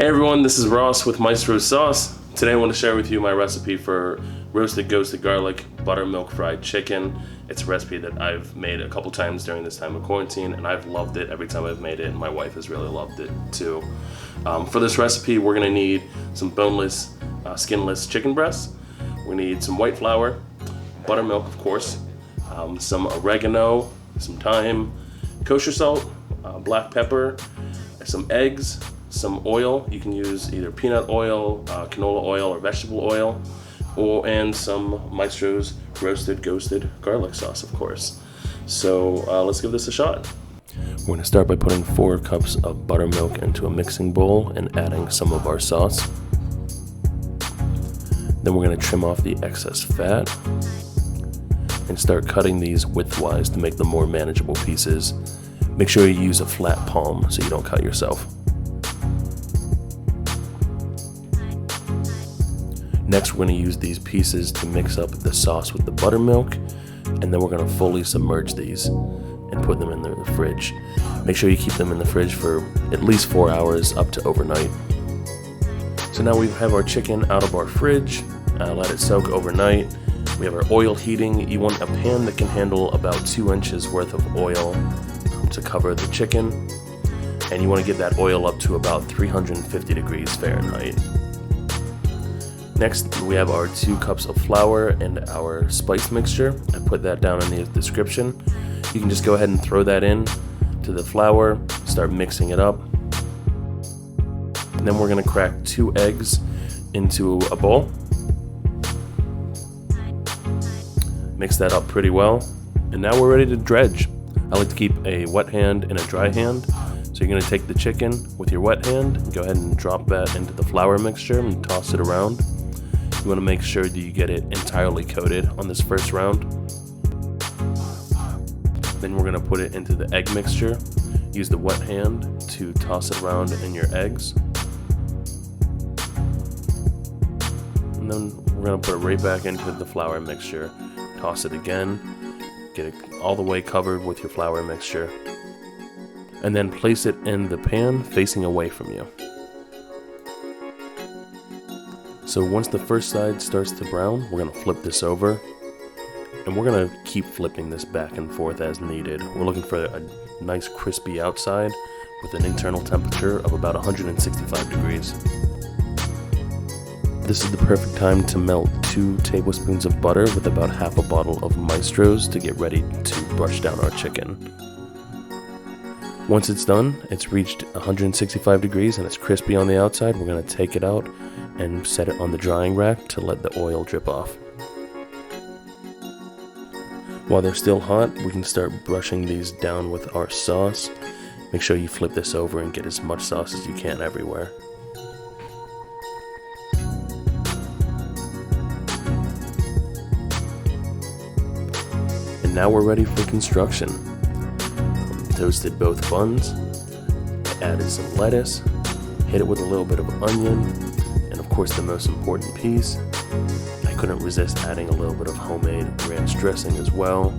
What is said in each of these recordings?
Hey everyone, this is Ross with Maestros Sauce. Today I want to share with you my recipe for roasted ghosted garlic buttermilk fried chicken. It's a recipe that I've made a couple times during this time of quarantine, and I've loved it every time I've made it, and my wife has really loved it too. For this recipe, we're going to need some boneless, skinless chicken breasts. We need some white flour, buttermilk of course, some oregano, some thyme, kosher salt, black pepper, some eggs, some oil. You can use either peanut oil, canola oil, or vegetable oil, and some Maestros roasted ghosted garlic sauce, of course. So let's give this a shot. We're going to start by putting 4 cups of buttermilk into a mixing bowl and adding some of our sauce. Then we're going to trim off the excess fat and start cutting these widthwise to make them more manageable pieces. Make sure you use a flat palm so you don't cut yourself. Next, we're going to use these pieces to mix up the sauce with the buttermilk, and then we're going to fully submerge these and put them in the fridge. Make sure you keep them in the fridge for at least 4 hours up to overnight. So now we have our chicken out of our fridge. Let it soak overnight. We have our oil heating. You want a pan that can handle about 2 inches worth of oil to cover the chicken, and you want to get that oil up to about 350 degrees Fahrenheit. Next, we have our 2 cups of flour and our spice mixture. I put that down in the description. You can just go ahead and throw that in to the flour, start mixing it up. And then we're going to crack 2 eggs into a bowl. Mix that up pretty well. And now we're ready to dredge. I like to keep a wet hand and a dry hand. So you're going to take the chicken with your wet hand and go ahead and drop that into the flour mixture and toss it around. You want to make sure that you get it entirely coated on this first round. Then we're going to put it into the egg mixture. Use the wet hand to toss it around in your eggs. And then we're going to put it right back into the flour mixture. Toss it again. Get it all the way covered with your flour mixture. And then place it in the pan facing away from you. So once the first side starts to brown, we're going to flip this over, and we're going to keep flipping this back and forth as needed. We're looking for a nice crispy outside with an internal temperature of about 165 degrees. This is the perfect time to melt 2 tablespoons of butter with about half a bottle of Maestros to get ready to brush down our chicken. Once it's done, it's reached 165 degrees and it's crispy on the outside, we're going to take it out and set it on the drying rack to let the oil drip off. While they're still hot, we can start brushing these down with our sauce. Make sure you flip this over and get as much sauce as you can everywhere. And now we're ready for construction. Toasted both buns, added some lettuce, hit it with a little bit of onion, and of course the most important piece, I couldn't resist adding a little bit of homemade ranch dressing as well.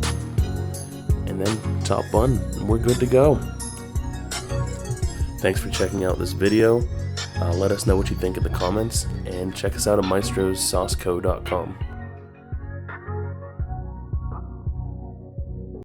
And then top bun, and we're good to go. Thanks for checking out this video. Let us know what you think in the comments, and check us out at maestrosauceco.com.